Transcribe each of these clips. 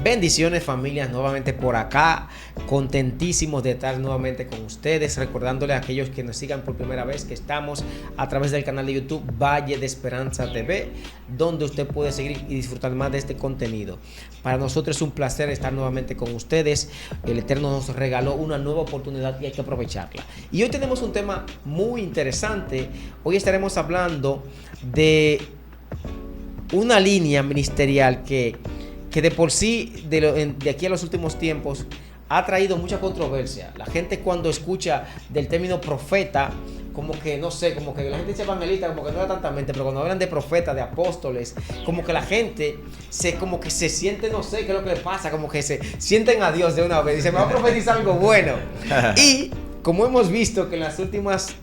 Bendiciones, familias, nuevamente por acá, contentísimos de estar nuevamente con ustedes, recordándole a aquellos que nos sigan por primera vez que estamos a través del canal de YouTube Valle de Esperanza TV, donde usted puede seguir y disfrutar más de este contenido. Para nosotros es un placer estar nuevamente con ustedes. El Eterno nos regaló una nueva oportunidad y hay que aprovecharla. Y hoy tenemos un tema muy interesante. Hoy estaremos hablando de una línea ministerial que de por sí, de aquí a los últimos tiempos, ha traído mucha controversia. La gente cuando escucha del término profeta, como que, no sé, como que la gente dice evangelista, como que no da tanta mente, pero cuando hablan de profetas, de apóstoles, como que la gente como que se siente, no sé qué es lo que le pasa, como que se sienten a Dios de una vez y se me va a profetizar algo bueno. Y como hemos visto que en las últimas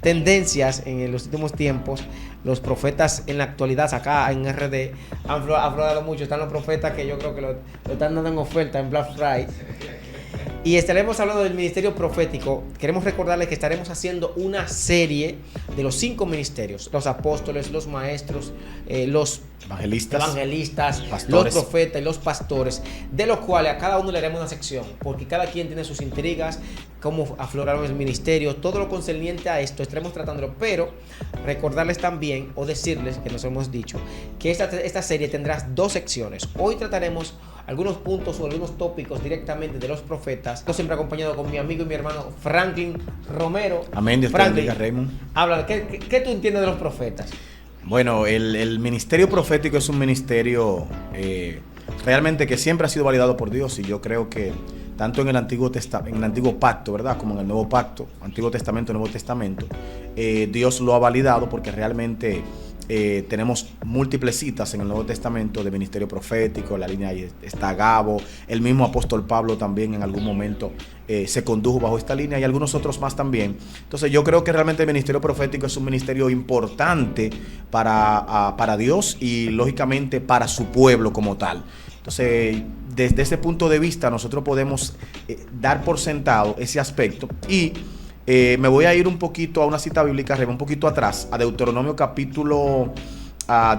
tendencias, en los últimos tiempos, los profetas en la actualidad acá en RD han aflorado mucho. Están los profetas que yo creo que lo están dando en oferta en Black Friday. Y estaremos hablando del ministerio profético. Queremos recordarles que estaremos haciendo una serie de los 5 ministerios: los apóstoles, los maestros, los evangelistas, pastores, los profetas y los pastores, de los cuales a cada uno le haremos una sección, porque cada quien tiene sus intrigas, cómo afloraron el ministerio, todo lo concerniente a esto estaremos tratándolo. Pero recordarles también, o decirles que nos hemos dicho, que esta serie tendrá 2 secciones. Hoy trataremos algunos puntos o algunos tópicos directamente de los profetas. Yo siempre acompañado con mi amigo y mi hermano Franklin Romero. Amén. Dios te bendiga, Raymond. Habla, ¿qué tú entiendes de los profetas? Bueno, el ministerio profético es un ministerio realmente que siempre ha sido validado por Dios, y yo creo que tanto en el Antiguo Pacto, ¿verdad?, como en el Nuevo Pacto, Antiguo Testamento y Nuevo Testamento, Dios lo ha validado, porque realmente tenemos múltiples citas en el Nuevo Testamento de ministerio profético. En la línea ahí está Agabo, el mismo apóstol Pablo también en algún momento se condujo bajo esta línea, y algunos otros más también. Entonces yo creo que realmente el ministerio profético es un ministerio importante para Dios y lógicamente para su pueblo como tal. Entonces, desde ese punto de vista nosotros podemos dar por sentado ese aspecto. Y me voy a ir un poquito a una cita bíblica, un poquito atrás, a Deuteronomio capítulo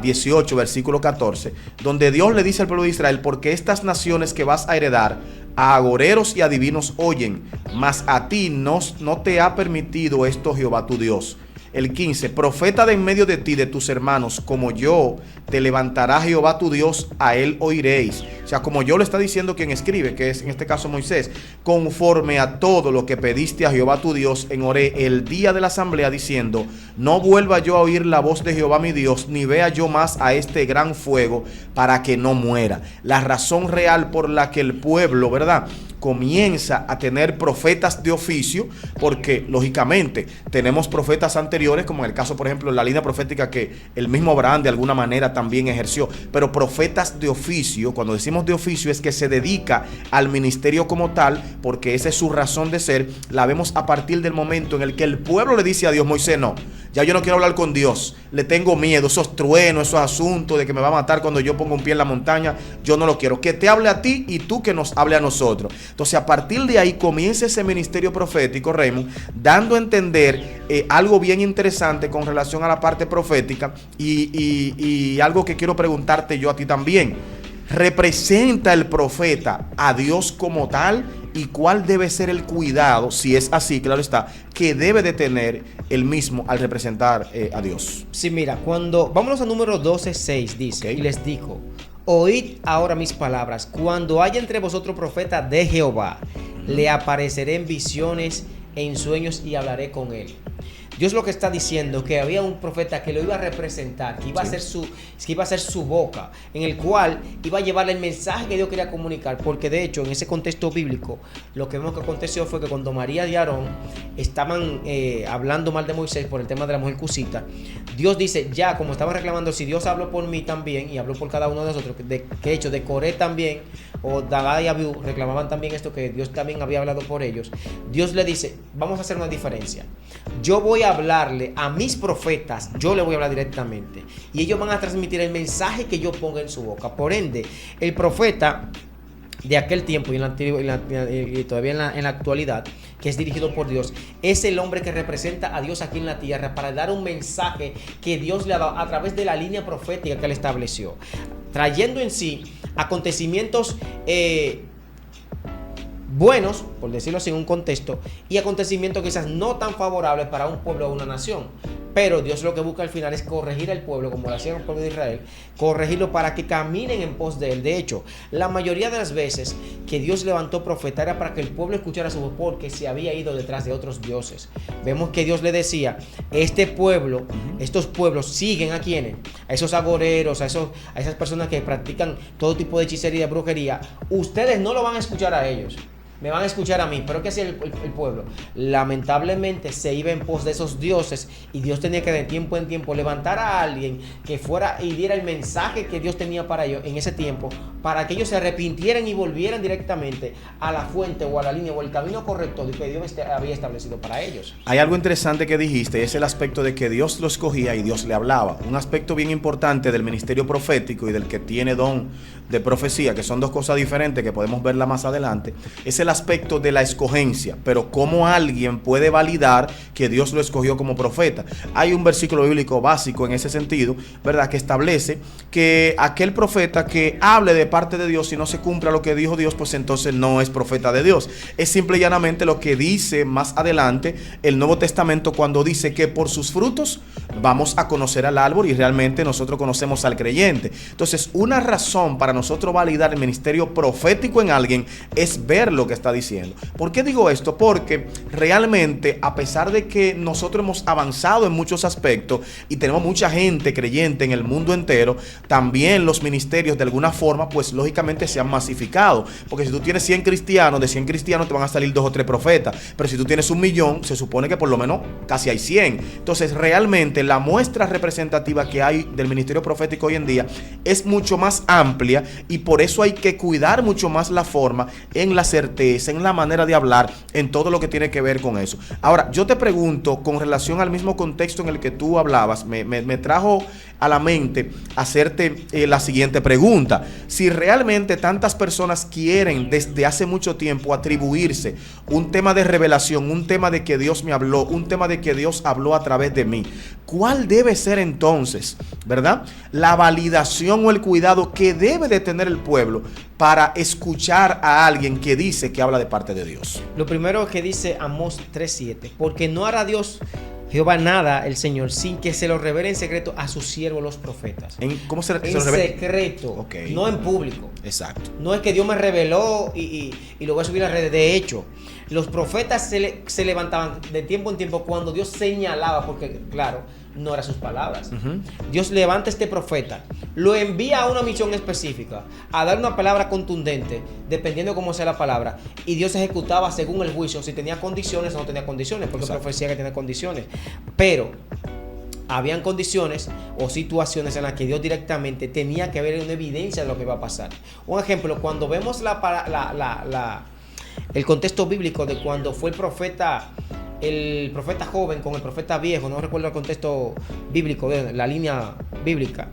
18, versículo 14, donde Dios le dice al pueblo de Israel: porque estas naciones que vas a heredar, a agoreros y adivinos oyen, mas a ti no te ha permitido esto Jehová tu Dios. El 15, profeta de en medio de ti, de tus hermanos, como yo, te levantará Jehová tu Dios, a él oiréis. O sea, como yo, le está diciendo quien escribe, que es en este caso Moisés, conforme a todo lo que pediste a Jehová tu Dios en Horé el día de la asamblea, diciendo: no vuelva yo a oír la voz de Jehová mi Dios, ni vea yo más a este gran fuego, para que no muera. La razón real por la que el pueblo, ¿verdad?, comienza a tener profetas de oficio, porque lógicamente tenemos profetas anteriores, como en el caso, por ejemplo, la línea profética que el mismo Abraham de alguna manera también ejerció, pero profetas de oficio, cuando decimos de oficio, es que se dedica al ministerio como tal, porque esa es su razón de ser. La vemos a partir del momento en el que el pueblo le dice a Dios: Moisés, no, ya yo no quiero hablar con Dios, le tengo miedo, esos truenos, esos asuntos de que me va a matar cuando yo ponga un pie en la montaña, yo no lo quiero, que te hable a ti y tú que nos hable a nosotros. Entonces, a partir de ahí comienza ese ministerio profético, Raymond, dando a entender algo bien interesante con relación a la parte profética, y algo que quiero preguntarte yo a ti también: ¿representa el profeta a Dios como tal? ¿Y cuál debe ser el cuidado, si es así, claro está, que debe de tener el mismo al representar a Dios? Sí, mira, vámonos a número 12:6, dice, okay, y les dijo: oíd ahora mis palabras, cuando haya entre vosotros profeta de Jehová, le apareceré en visiones, en sueños, y hablaré con él. Dios lo que está diciendo, que había un profeta que lo iba a representar, que iba a ser su boca, en el cual iba a llevarle el mensaje que Dios quería comunicar. Porque de hecho, en ese contexto bíblico, lo que vemos que aconteció fue que cuando María y Aarón estaban hablando mal de Moisés por el tema de la mujer cusita, Dios dice, ya como estaban reclamando, si Dios habló por mí también y habló por cada uno de nosotros, que de hecho de Coré también, o Dagá y Abiú reclamaban también esto, que Dios también había hablado por ellos. Dios le dice: vamos a hacer una diferencia. Yo voy a hablarle a mis profetas, yo le voy a hablar directamente, y ellos van a transmitir el mensaje que yo ponga en su boca. Por ende, el profeta de aquel tiempo y todavía en la actualidad, que es dirigido por Dios, es el hombre que representa a Dios aquí en la tierra para dar un mensaje que Dios le ha dado a través de la línea profética que él estableció, trayendo en sí acontecimientos buenos, por decirlo así, en un contexto, y acontecimientos quizás no tan favorables para un pueblo o una nación. Pero Dios lo que busca al final es corregir al pueblo, como lo hacía el pueblo de Israel, corregirlo para que caminen en pos de él. De hecho, la mayoría de las veces que Dios levantó profeta era para que el pueblo escuchara su voz, porque se había ido detrás de otros dioses. Vemos que Dios le decía, este pueblo, estos pueblos siguen a quienes, a esos agoreros, a esas personas que practican todo tipo de hechicería y de brujería. Ustedes no lo van a escuchar a ellos, me van a escuchar a mí. Pero ¿qué hacía el pueblo? Lamentablemente se iba en pos de esos dioses, y Dios tenía que de tiempo en tiempo levantar a alguien que fuera y diera el mensaje que Dios tenía para ellos en ese tiempo, para que ellos se arrepintieran y volvieran directamente a la fuente o a la línea o el camino correcto que Dios había establecido para ellos. Hay algo interesante que dijiste, y es el aspecto de que Dios lo escogía y Dios le hablaba. Un aspecto bien importante del ministerio profético y del que tiene don de profecía, que son dos cosas diferentes que podemos verla más adelante, es el aspecto de la escogencia. Pero cómo alguien puede validar que Dios lo escogió como profeta. Hay un versículo bíblico básico en ese sentido, ¿verdad?, que establece que aquel profeta que hable de parte de Dios y no se cumpla lo que dijo Dios, pues entonces no es profeta de Dios. Es simple y llanamente lo que dice más adelante el Nuevo Testamento, cuando dice que por sus frutos vamos a conocer al árbol, y realmente nosotros conocemos al creyente. Entonces, una razón para nosotros validar el ministerio profético en alguien es ver lo que está diciendo. ¿Por qué digo esto? Porque realmente, a pesar de que nosotros hemos avanzado en muchos aspectos y tenemos mucha gente creyente en el mundo entero, también los ministerios de alguna forma, pues lógicamente se han masificado. Porque si tú tienes 100 cristianos, de 100 cristianos te van a salir 2 o 3 profetas. Pero si tú tienes 1.000.000, se supone que por lo menos casi hay 100. Entonces, realmente la muestra representativa que hay del ministerio profético hoy en día es mucho más amplia, y por eso hay que cuidar mucho más la forma, en la certeza, en la manera de hablar, en todo lo que tiene que ver con eso. Ahora, yo te pregunto, con relación al mismo contexto en el que tú hablabas, me trajo a la mente hacerte la siguiente pregunta. Si realmente tantas personas quieren desde hace mucho tiempo atribuirse un tema de revelación, un tema de que Dios me habló, un tema de que Dios habló a través de mí, ¿cuál debe ser entonces, verdad, la validación o el cuidado que debe de tener el pueblo para escuchar a alguien que dice que habla de parte de Dios? Lo primero que dice Amós 3:7, porque no hará Dios Jehová nada, el Señor, sin que se lo revele en secreto a sus siervos los profetas. ¿Cómo se lo en revela? Secreto, Okay. No en público. Exacto. No es que Dios me reveló y lo voy a subir a las redes. De hecho, los profetas se levantaban de tiempo en tiempo cuando Dios señalaba, porque claro, no eran sus palabras. Dios levanta a este profeta, lo envía a una misión específica, a dar una palabra contundente, dependiendo cómo sea la palabra, y Dios ejecutaba según el juicio, si tenía condiciones o no tenía condiciones, porque profecía que tiene condiciones. Pero habían condiciones o situaciones en las que Dios directamente tenía que ver una evidencia de lo que iba a pasar. Un ejemplo, cuando vemos el contexto bíblico de cuando fue el profeta joven con el profeta viejo, no recuerdo el contexto bíblico, la línea bíblica,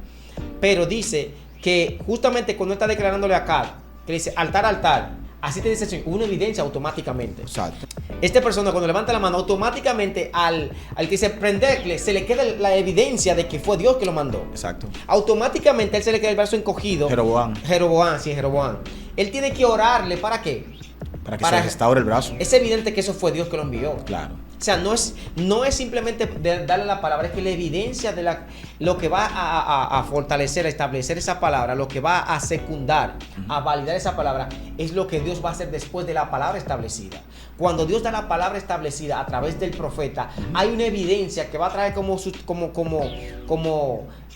pero dice que justamente cuando está declarándole a Acab, que dice altar, altar, así te dice una evidencia automáticamente. Exacto. Esta persona cuando levanta la mano, automáticamente al que dice prenderle, se le queda la evidencia de que fue Dios que lo mandó. Exacto. Automáticamente a él se le queda el brazo encogido. Jeroboam. Él tiene que orarle, ¿para qué? Para que se restaure el brazo. Es evidente que eso fue Dios que lo envió. Claro. O sea, no es simplemente darle la palabra, es que la evidencia de lo que va a fortalecer, a establecer esa palabra, lo que va a secundar, a validar esa palabra, es lo que Dios va a hacer después de la palabra establecida. Cuando Dios da la palabra establecida a través del profeta, hay una evidencia que va a traer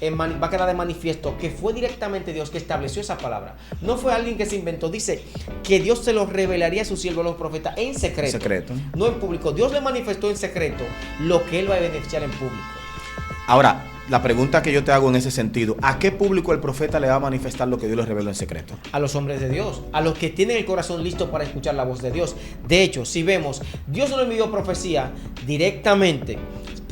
va a quedar de manifiesto que fue directamente Dios que estableció esa palabra. No fue alguien que se inventó. Dice que Dios se lo revelaría a sus siervos, los profetas, en secreto. No en público. Dios le manifestó en secreto lo que él va a beneficiar en público. Ahora, la pregunta que yo te hago en ese sentido, ¿a qué público el profeta le va a manifestar lo que Dios le reveló en secreto? A los hombres de Dios, a los que tienen el corazón listo para escuchar la voz de Dios. De hecho, si vemos, Dios no le envió profecía directamente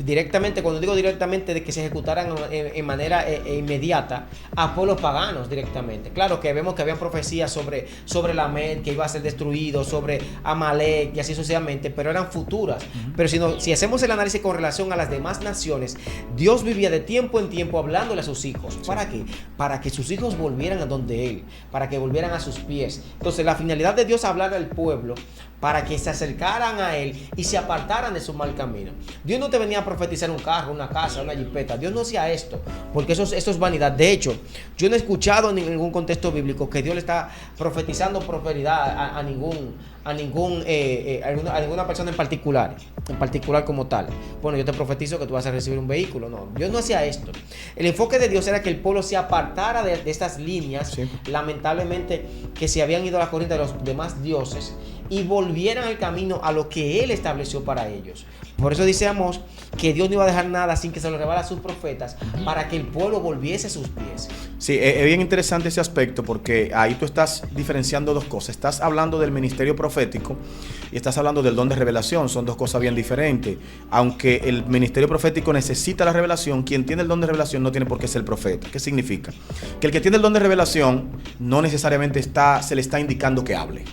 directamente, cuando digo directamente, de que se ejecutaran en manera inmediata a pueblos paganos directamente. Claro que vemos que habían profecías sobre Lamed, que iba a ser destruido, sobre Amalek y así sucesivamente, pero eran futuras. Pero si hacemos el análisis con relación a las demás naciones, Dios vivía de tiempo en tiempo hablándole a sus hijos. ¿Para qué? Para que sus hijos volvieran a donde Él, para que volvieran a sus pies. Entonces la finalidad de Dios es hablar al pueblo para que se acercaran a Él y se apartaran de su mal camino. Dios no te venía a profetizar un carro, una casa, una jipeta. Dios no hacía esto, porque eso es vanidad. De hecho, yo no he escuchado en ningún contexto bíblico que Dios le está profetizando prosperidad a ninguna persona en particular como tal. Bueno, yo te profetizo que tú vas a recibir un vehículo. No, Dios no hacía esto. El enfoque de Dios era que el pueblo se apartara de estas líneas, sí, lamentablemente, que se habían ido a la corriente de los demás dioses y volvieran al camino a lo que Él estableció para ellos. Por eso dice Amós que Dios no iba a dejar nada sin que se lo revelara a sus profetas, para que el pueblo volviese a sus pies. Sí, es bien interesante ese aspecto, porque ahí tú estás diferenciando dos cosas. Estás hablando del ministerio profético y estás hablando del don de revelación. Son dos cosas bien diferentes. Aunque el ministerio profético necesita la revelación, quien tiene el don de revelación no tiene por qué ser profeta. ¿Qué significa? Que el que tiene el don de revelación no necesariamente se le está indicando que hable.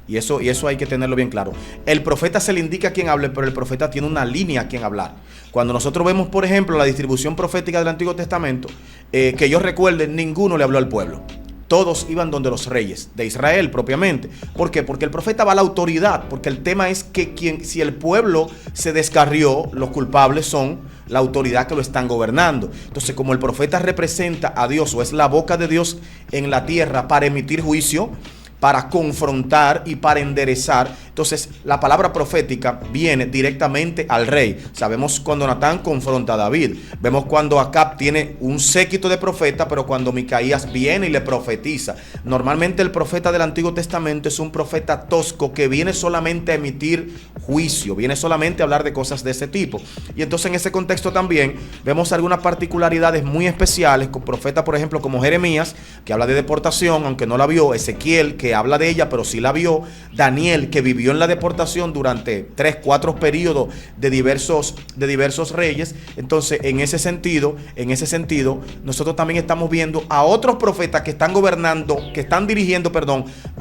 Y eso hay que tenerlo bien claro. El profeta se le indica a quien hable, pero el profeta tiene una línea a quien hablar. Cuando nosotros vemos, por ejemplo, la distribución profética del Antiguo Testamento, que yo recuerde, ninguno le habló al pueblo. Todos iban donde los reyes de Israel propiamente. ¿Por qué? Porque el profeta va a la autoridad. Porque el tema es que si el pueblo se descarrió, los culpables son la autoridad que lo están gobernando. Entonces, como el profeta representa a Dios o es la boca de Dios en la tierra para emitir juicio, para confrontar y para enderezar, entonces la palabra profética viene directamente al rey. Sabemos cuando Natán confronta a David, vemos cuando Acab tiene un séquito de profeta, pero cuando Micaías viene y le profetiza. Normalmente el profeta del Antiguo Testamento es un profeta tosco que viene solamente a emitir juicio, viene solamente a hablar de cosas de ese tipo. Y entonces en ese contexto también vemos algunas particularidades muy especiales con profetas, por ejemplo, como Jeremías, que habla de deportación, aunque no la vio; Ezequiel, que habla de ella, pero sí la vio; Daniel, que vivió en la deportación durante 3-4 periodos de diversos reyes. Entonces, en ese sentido, nosotros también estamos viendo a otros profetas que están dirigiendo,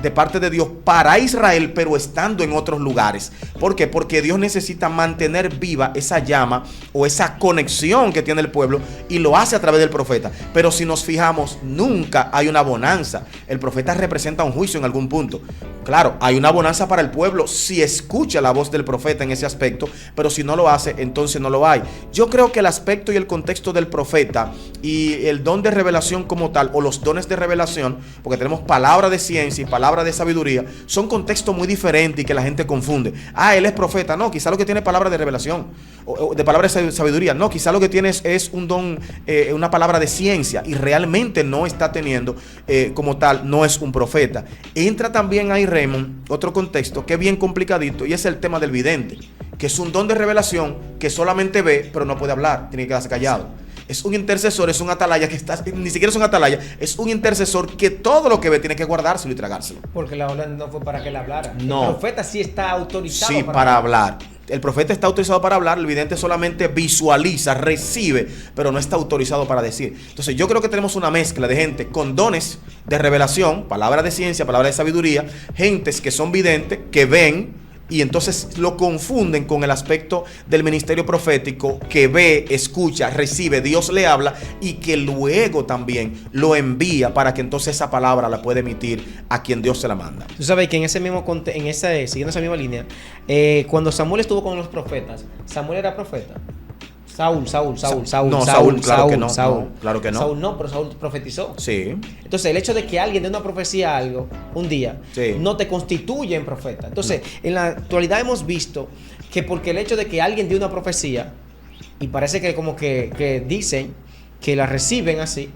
de parte de Dios para Israel, pero estando en otros lugares. ¿Por qué? Porque Dios necesita mantener viva esa llama o esa conexión que tiene el pueblo, y lo hace a través del profeta. Pero si nos fijamos, nunca hay una bonanza. El profeta representa un juicio en algún punto. Claro, hay una bonanza para el pueblo si escucha la voz del profeta en ese aspecto, pero si no lo hace, entonces no lo hay. Yo creo que el aspecto y el contexto del profeta y el don de revelación como tal, o los dones de revelación, porque tenemos palabra de ciencia y palabra de sabiduría, son contextos muy diferentes y que la gente confunde. Él es profeta. No, quizá lo que tiene es palabra de revelación, o de palabra de sabiduría. No, quizá lo que tiene es un don, una palabra de ciencia, y realmente no está teniendo como tal, no es un profeta. Entra también ahí, Raymond, otro contexto que es bien complicadito, y es el tema del vidente, que es un don de revelación que solamente ve, pero no puede hablar, tiene que quedarse callado. Es un intercesor, es un atalaya ni siquiera es un atalaya, es un intercesor que todo lo que ve tiene que guardárselo y tragárselo. Porque la orden no fue para que él hablara. No. El profeta sí está autorizado. Sí, para hablar. El profeta está autorizado para hablar, el vidente solamente visualiza, recibe, pero no está autorizado para decir. Entonces yo creo que tenemos una mezcla de gente con dones de revelación, palabra de ciencia, palabra de sabiduría, gentes que son videntes, que ven, y entonces lo confunden con el aspecto del ministerio profético, que ve, escucha, recibe, Dios le habla, y que luego también lo envía para que entonces esa palabra la pueda emitir a quien Dios se la manda. Tú sabes que siguiendo esa misma línea, cuando Samuel estuvo con los profetas, Samuel era profeta. Saúl, claro que no. Saúl no, pero Saúl profetizó. Sí. Entonces, el hecho de que alguien dé una profecía algo un día, sí, no te constituye en profeta. Entonces, en la actualidad hemos visto que porque el hecho de que alguien dé una profecía, y parece que como que dicen que la reciben así,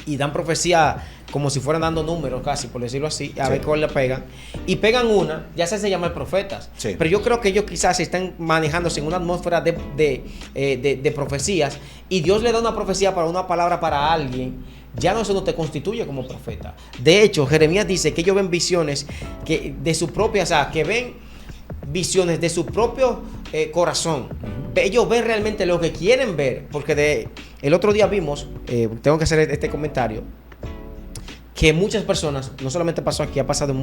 y dan profecía como si fueran dando números casi, por decirlo así, a ver cuál le pegan. Y pegan una, ya se llama profetas. Sí. Pero yo creo que ellos quizás están manejándose en una atmósfera de profecías, y Dios le da una profecía para una palabra para alguien. Ya no, eso no te constituye como profeta. De hecho, Jeremías dice que ellos ven visiones que de su propia, que ven visiones de su propio corazón. ellos ven realmente lo que quieren ver, porque el otro día vimos, tengo que hacer este comentario, que muchas personas, no solamente pasó aquí, ha pasado en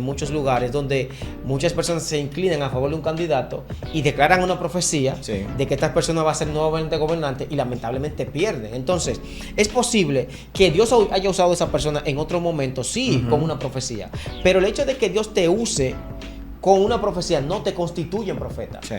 muchos lugares donde muchas personas se inclinan a favor de un candidato y declaran una profecía de que esta persona va a ser nuevamente gobernante y lamentablemente pierden. Entonces, es posible que Dios haya usado a esa persona en otro momento, sí, con una profecía, pero el hecho de que Dios te use con una profecía no te constituye en profeta. Sí.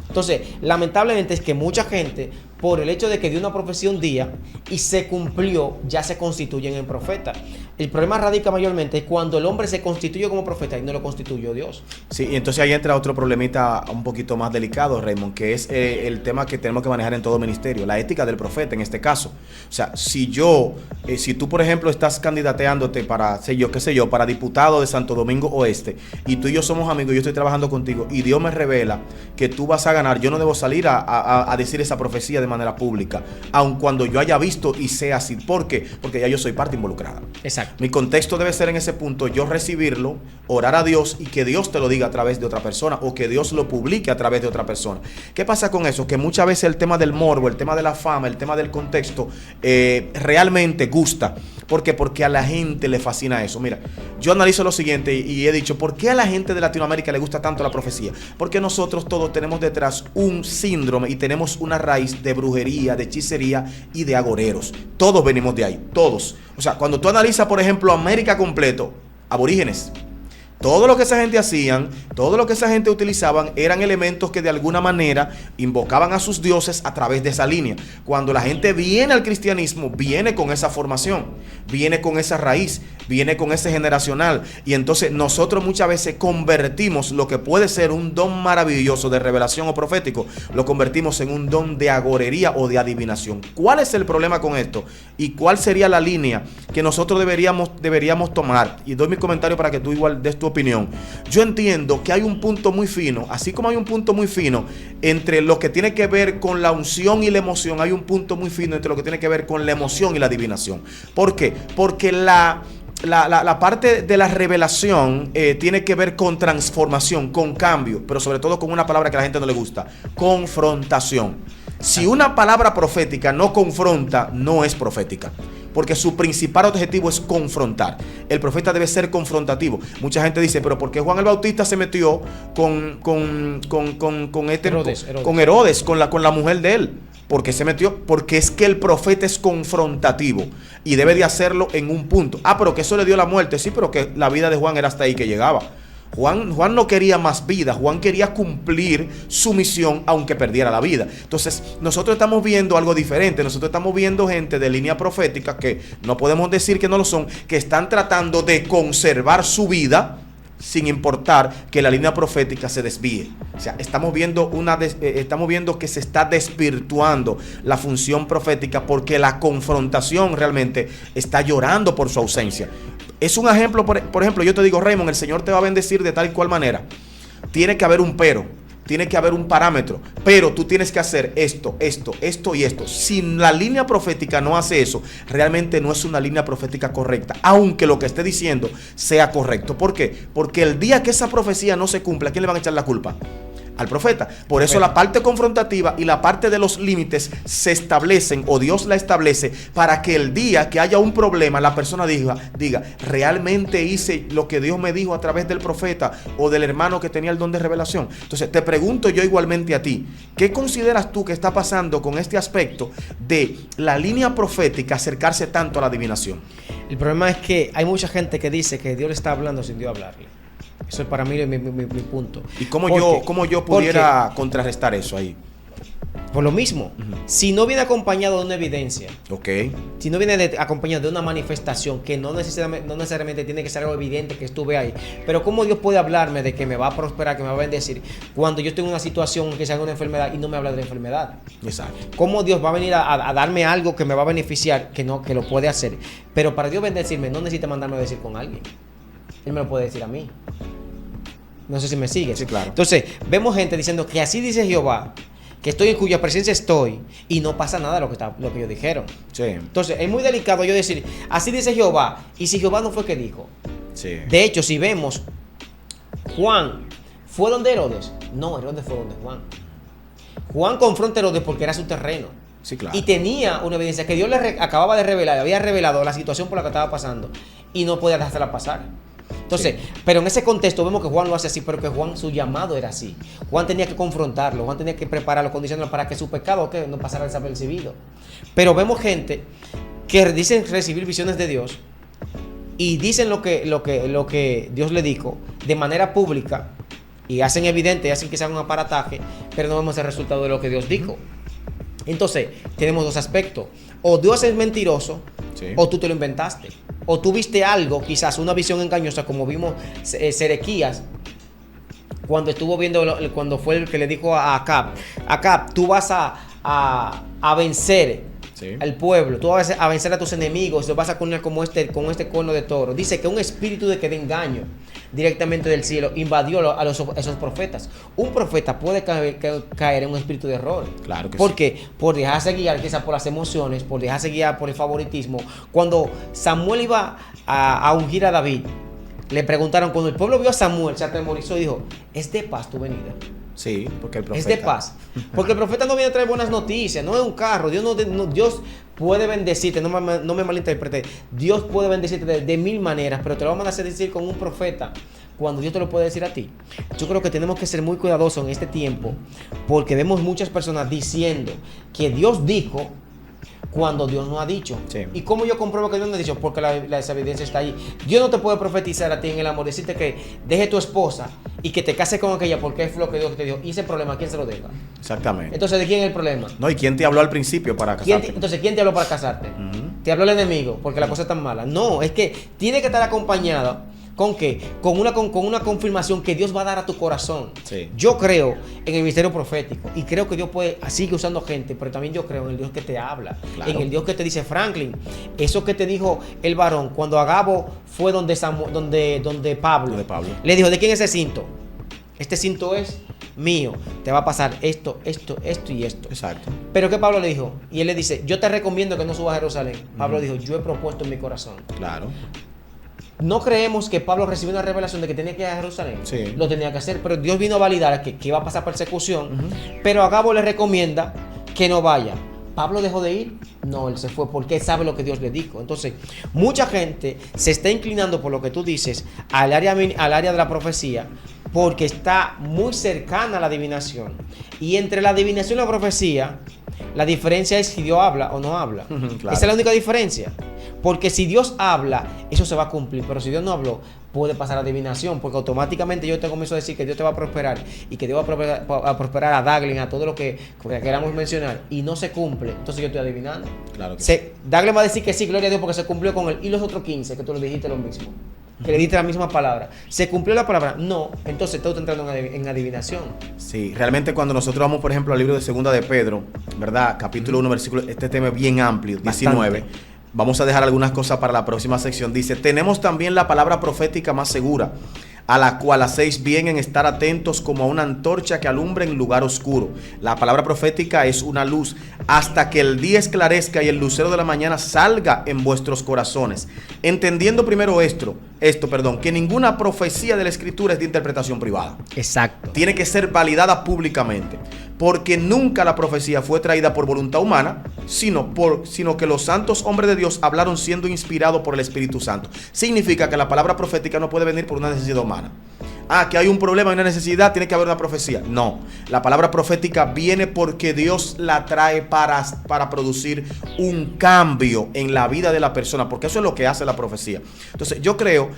Entonces, lamentablemente es que mucha gente, por el hecho de que dio una profecía un día y se cumplió, ya se constituyen en profeta. El problema radica mayormente cuando el hombre se constituye como profeta y no lo constituyó Dios. Sí, y entonces ahí entra otro problemita un poquito más delicado, Raymond, que es el tema que tenemos que manejar en todo ministerio, la ética del profeta en este caso. O sea, si tú, por ejemplo, estás candidateándote para, para diputado de Santo Domingo Oeste, y tú y yo somos amigos, yo estoy trabajando contigo, y Dios me revela que tú vas a ganar, yo no debo salir a decir esa profecía de manera pública, aun cuando yo haya visto y sea así. ¿Por qué? Porque ya yo soy parte involucrada. Exacto. Mi contexto debe ser en ese punto, yo recibirlo, orar a Dios y que Dios te lo diga a través de otra persona o que Dios lo publique a través de otra persona. ¿Qué pasa con eso? Que muchas veces el tema del morbo, el tema de la fama, el tema del contexto realmente gusta. ¿Por qué? Porque a la gente le fascina eso. Mira, yo analizo lo siguiente y he dicho, ¿por qué a la gente de Latinoamérica le gusta tanto la profecía? Porque nosotros todos tenemos detrás un síndrome y tenemos una raíz de brujería, de hechicería y de agoreros. Todos venimos de ahí, todos. O sea, cuando tú analizas, por ejemplo, América completo, aborígenes, todo lo que esa gente hacían, todo lo que esa gente utilizaban eran elementos que de alguna manera invocaban a sus dioses a través de esa línea. Cuando la gente viene al cristianismo, viene con esa formación, viene con esa raíz, viene con ese generacional. Y entonces nosotros muchas veces convertimos lo que puede ser un don maravilloso de revelación o profético, lo convertimos en un don de agorería o de adivinación. ¿Cuál es el problema con esto? ¿Y cuál sería la línea que nosotros deberíamos tomar? Y doy mi comentario para que tú igual des tu opinión. Yo entiendo que hay un punto muy fino, así como hay un punto muy fino entre lo que tiene que ver con la unción y la emoción, hay un punto muy fino entre lo que tiene que ver con la emoción y la adivinación. ¿Por qué? Porque la parte de la revelación tiene que ver con transformación, con cambio, pero sobre todo con una palabra que a la gente no le gusta: confrontación. Si una palabra profética no confronta, no es profética, porque su principal objetivo es confrontar. El profeta debe ser confrontativo. Mucha gente dice, pero ¿por qué Juan el Bautista se metió con Herodes, con la mujer de él? ¿Por qué se metió? Porque es que el profeta es confrontativo y debe de hacerlo en un punto. Pero que eso le dio la muerte. Sí, pero que la vida de Juan era hasta ahí que llegaba. Juan no quería más vida, Juan quería cumplir su misión aunque perdiera la vida. Entonces nosotros estamos viendo algo diferente. Nosotros estamos viendo gente de línea profética, que no podemos decir que no lo son, que están tratando de conservar su vida sin importar que la línea profética se desvíe. O sea, estamos viendo que se está desvirtuando la función profética porque la confrontación realmente está llorando por su ausencia. Es un ejemplo, por ejemplo, yo te digo, Raymond, el Señor te va a bendecir de tal y cual manera. Tiene que haber un pero, tiene que haber un parámetro, pero tú tienes que hacer esto y esto. Si la línea profética no hace eso, realmente no es una línea profética correcta, aunque lo que esté diciendo sea correcto. ¿Por qué? Porque el día que esa profecía no se cumpla, ¿a quién le van a echar la culpa? Al profeta. Por eso la parte confrontativa y la parte de los límites se establecen, o Dios la establece, para que el día que haya un problema, la persona diga, realmente hice lo que Dios me dijo a través del profeta o del hermano que tenía el don de revelación. Entonces te pregunto yo igualmente a ti, ¿qué consideras tú que está pasando con este aspecto de la línea profética acercarse tanto a la adivinación? El problema es que hay mucha gente que dice que Dios le está hablando sin Dios hablarle. Eso es para mí mi punto. ¿Y cómo yo pudiera contrarrestar eso ahí? Por lo mismo, si no viene acompañado de una evidencia, si no viene acompañado de una manifestación, que no necesariamente tiene que ser algo evidente que estuve ahí, pero ¿cómo Dios puede hablarme de que me va a prosperar, que me va a bendecir, cuando yo estoy en una situación que sea una enfermedad y no me habla de la enfermedad? Exacto. ¿Cómo Dios va a venir a darme algo que me va a beneficiar, que lo puede hacer? Pero para Dios bendecirme no necesita mandarme a decir con alguien. Él me lo puede decir a mí. No sé si me sigues. Sí, claro. Entonces, vemos gente diciendo que así dice Jehová, que estoy en cuya presencia estoy, y no pasa nada lo que ellos dijeron. Sí. Entonces, es muy delicado yo decir, así dice Jehová, y si Jehová no fue que dijo. Sí. De hecho, si vemos, Juan, ¿fue donde Herodes? No, Herodes fue donde Juan. Juan confronta a Herodes porque era su terreno. Sí, claro. Y tenía una evidencia que Dios acababa de revelar, había revelado la situación por la que estaba pasando y no podía dejársela pasar. Entonces, sí. Pero en ese contexto vemos que Juan lo hace así, pero que Juan, su llamado era así. Juan tenía que confrontarlo, Juan tenía que prepararlo, condicionarlo para que su pecado no pasara desapercibido. Pero vemos gente que dicen recibir visiones de Dios y dicen lo que Dios le dijo de manera pública y hacen evidente, hacen que sea un aparataje, pero no vemos el resultado de lo que Dios dijo. Entonces, tenemos dos aspectos. O Dios es mentiroso, sí, o tú te lo inventaste. O tú viste algo, quizás una visión engañosa, como vimos Sedequías, cuando estuvo viendo, cuando fue el que le dijo a Acab, tú vas a vencer, sí, al pueblo, tú vas a vencer a tus enemigos, los vas a poner con este cuerno de toro. Dice que un espíritu de engaño directamente del cielo invadió a esos profetas. Un profeta puede caer en un espíritu de error. Claro que ¿Por qué? Por dejarse guiar quizás por las emociones, por dejarse guiar por el favoritismo. Cuando Samuel iba a ungir a David, le preguntaron, cuando el pueblo vio a Samuel, se atemorizó y dijo, ¿es de paz tu venida? Sí, porque el profeta... Es de paz. Porque el profeta no viene a traer buenas noticias, no es un carro. Dios puede bendecirte, no me malinterprete. Dios puede bendecirte de mil maneras, pero te lo vamos a hacer decir con un profeta cuando Dios te lo puede decir a ti. Yo creo que tenemos que ser muy cuidadosos en este tiempo, porque vemos muchas personas diciendo que Dios dijo cuando Dios no ha dicho. Sí. ¿Y cómo yo compruebo que Dios no ha dicho? Porque la evidencia está ahí. Dios no te puede profetizar a ti en el amor, decirte que deje tu esposa y que te cases con aquella porque es lo que Dios te dijo. Y ese problema, ¿quién se lo deja? Exactamente. Entonces, ¿de quién es el problema? No, ¿y quién te habló al principio para casarte? Entonces, ¿quién te habló para casarte? ¿Te habló el enemigo porque la cosa es tan mala? No, es que tiene que estar acompañada. ¿Con qué? Con una confirmación que Dios va a dar a tu corazón. Sí. Yo creo en el ministerio profético y creo que Dios sigue usando gente, pero también yo creo en el Dios que te habla, claro, en el Dios que te dice, Franklin, eso que te dijo el varón cuando Agabo fue donde Pablo le dijo, ¿de quién es ese cinto? Este cinto es mío, te va a pasar esto y esto. Exacto. Pero ¿qué Pablo le dijo? Y él le dice, yo te recomiendo que no subas a Jerusalén. Pablo dijo, yo he propuesto en mi corazón. Claro. No creemos que Pablo recibió una revelación de que tenía que ir a Jerusalén. Sí. Lo tenía que hacer, pero Dios vino a validar que iba a pasar persecución. Pero Agabo le recomienda que no vaya. ¿Pablo dejó de ir? No, él se fue porque él sabe lo que Dios le dijo. Entonces, mucha gente se está inclinando por lo que tú dices al área de la profecía porque está muy cercana a la adivinación. Y entre la adivinación y la profecía, la diferencia es si Dios habla o no habla. Claro. Esa es la única diferencia. Porque si Dios habla, eso se va a cumplir. Pero si Dios no habló, puede pasar a adivinación. Porque automáticamente yo te comienzo a decir que Dios te va a prosperar. Y que Dios va a prosperar a Daglin, a todo lo que queramos mencionar. Y no se cumple. Entonces yo estoy adivinando. Claro que sí. Daglin va a decir que sí, gloria a Dios, porque se cumplió con él. Y los otros 15, que tú le dijiste lo mismo. Que le diste la misma palabra. ¿Se cumplió la palabra? No. Entonces tú estás entrando en adivinación. Sí, realmente cuando nosotros vamos, por ejemplo, al libro de Segunda de Pedro, ¿verdad? Capítulo 1, versículo, este tema es bien amplio, 19. Bastante. Vamos a dejar algunas cosas para la próxima sección. Dice, tenemos también la palabra profética más segura, a la cual hacéis bien en estar atentos como a una antorcha que alumbra en lugar oscuro. La palabra profética es una luz hasta que el día esclarezca y el lucero de la mañana salga en vuestros corazones. Entendiendo primero que ninguna profecía de la Escritura es de interpretación privada. Exacto. Tiene que ser validada públicamente, porque nunca la profecía fue traída por voluntad humana, sino que los santos hombres de Dios hablaron siendo inspirados por el Espíritu Santo. Significa que la palabra profética no puede venir por una necesidad humana. Que hay un problema, hay una necesidad, tiene que haber una profecía. No, la palabra profética viene porque Dios la trae para producir un cambio en la vida de la persona, porque eso es lo que hace la profecía. Entonces yo creo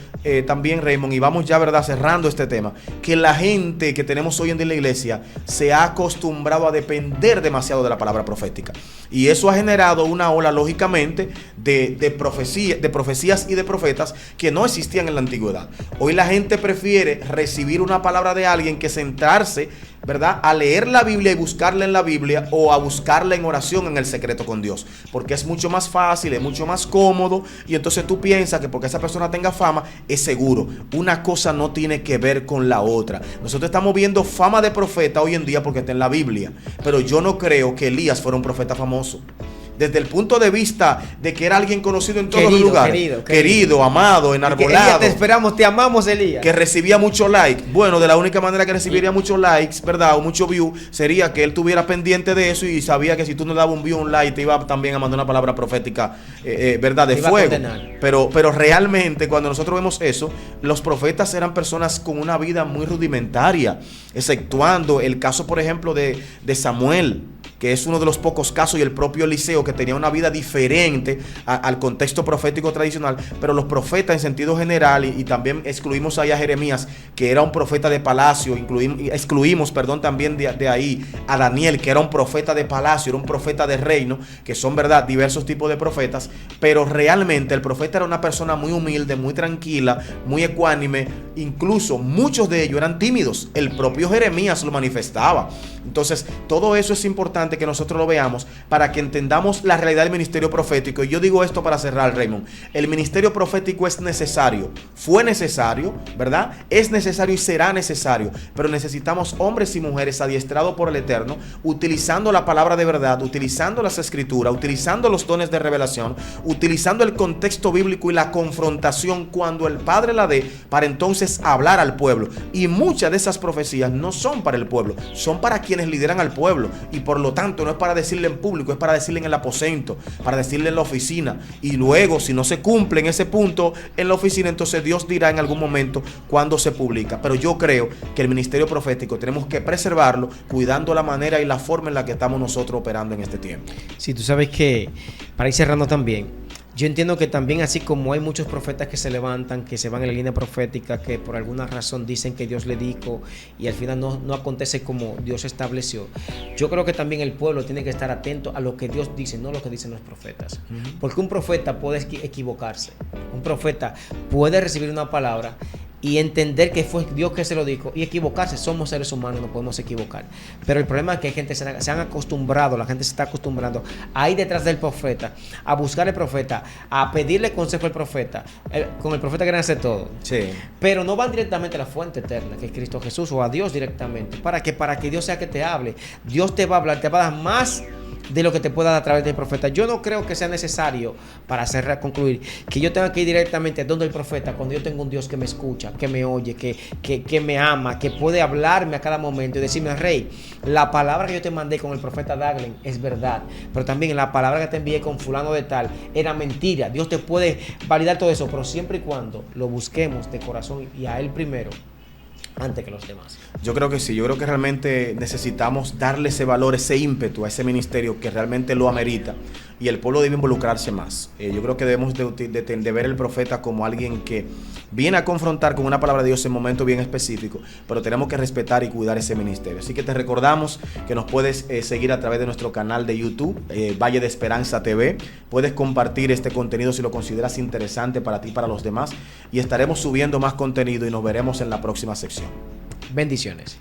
también, Raymond, y vamos ya, ¿verdad?, cerrando este tema, que la gente que tenemos hoy en día en la iglesia se ha acostumbrado a depender demasiado de la palabra profética. Y eso ha generado una ola, lógicamente, de profecías y de profetas que no existían en la antigüedad. Hoy la gente prefiere recibir una palabra de alguien que sentarse, ¿verdad?, a leer la Biblia y buscarla en la Biblia, o a buscarla en oración en el secreto con Dios, porque es mucho más fácil, es mucho más cómodo, y entonces tú piensas que porque esa persona tenga fama es seguro. Una cosa no tiene que ver con la otra. Nosotros estamos viendo fama de profeta hoy en día porque está en la Biblia, pero yo no creo que Elías fuera un profeta famoso. desde el punto de vista de que era alguien conocido en todos los Querido, lugares, querido. amado, enarbolado, Te esperamos, te amamos, Elías. que recibía muchos likes. Bueno, de la única manera que recibiría muchos likes, ¿verdad? O mucho view, sería que él tuviera pendiente de eso y sabía que si tú no dabas un view, un like, te iba también a mandar una palabra profética, ¿verdad? De Te iba a fuego. condenar. Pero realmente, cuando nosotros vemos eso, los profetas eran personas con una vida muy rudimentaria, exceptuando el caso, por ejemplo, de Samuel, que es uno de los pocos casos, y el propio Eliseo, que tenía una vida diferente al contexto profético tradicional. Pero los profetas en sentido general, y también excluimos ahí a Jeremías, que era un profeta de palacio, excluimos también de ahí a Daniel, que era un profeta de palacio, era un profeta de reino, que son, ¿verdad?, diversos tipos de profetas. Pero realmente el profeta era una persona muy humilde, muy tranquila, muy ecuánime. Incluso muchos de ellos eran tímidos. El propio Jeremías lo manifestaba. Entonces, todo eso es importante que nosotros lo veamos para que entendamos la realidad del ministerio profético. Y yo digo esto para cerrar, Raymond. El ministerio profético es necesario. Fue necesario, ¿verdad? Es necesario y será necesario. Pero necesitamos hombres y mujeres adiestrados por el Eterno, utilizando la palabra de verdad, utilizando las escrituras, utilizando los dones de revelación, utilizando el contexto bíblico y la confrontación cuando el Padre la dé, para entonces hablar al pueblo. Y muchas de esas profecías no son para el pueblo, son para quienes lideran al pueblo, y por lo tanto no es para decirle en público, es para decirle en el aposento, para decirle en la oficina, y luego si no se cumple en ese punto en la oficina, entonces Dios dirá en algún momento cuándo se publica. Pero yo creo que el ministerio profético tenemos que preservarlo, cuidando la manera y la forma en la que estamos nosotros operando en este tiempo. Sí, tú sabes que, para ir cerrando también, yo entiendo que también, así como hay muchos profetas que se levantan, que se van en la línea profética, que por alguna razón dicen que Dios le dijo y al final no acontece como Dios estableció, yo creo que también el pueblo tiene que estar atento a lo que Dios dice, no lo que dicen los profetas. Porque un profeta puede equivocarse, un profeta puede recibir una palabra y entender que fue Dios que se lo dijo y equivocarse. Somos seres humanos, no podemos equivocar. Pero el problema es que hay gente se han acostumbrado, la gente se está acostumbrando a ir detrás del profeta, a buscar al profeta, a pedirle consejo al profeta. Con el profeta quieren hacer todo. Sí. Pero no van directamente a la fuente eterna, que es Cristo Jesús, o a Dios directamente. Para que Dios sea que te hable. Dios te va a hablar, te va a dar más de lo que te pueda dar a través del profeta. Yo no creo que sea necesario, para concluir, que yo tenga que ir directamente donde el profeta, cuando yo tengo un Dios que me escucha, que me oye, que me ama, que puede hablarme a cada momento y decirme: Rey, la palabra que yo te mandé con el profeta Daglen es verdad, pero también la palabra que te envié con fulano de tal era mentira. Dios te puede validar todo eso, pero siempre y cuando lo busquemos de corazón y a Él primero, antes que los demás. Yo creo que sí, yo creo que realmente necesitamos darle ese valor, ese ímpetu a ese ministerio que realmente lo amerita, y el pueblo debe involucrarse más. Yo creo que debemos de ver el profeta como alguien que viene a confrontar con una palabra de Dios en un momento bien específico, pero tenemos que respetar y cuidar ese ministerio. Así que te recordamos que nos puedes seguir a través de nuestro canal de YouTube, Valle de Esperanza TV. Puedes compartir este contenido si lo consideras interesante para ti y para los demás, y estaremos subiendo más contenido y nos veremos en la próxima sección. Bendiciones.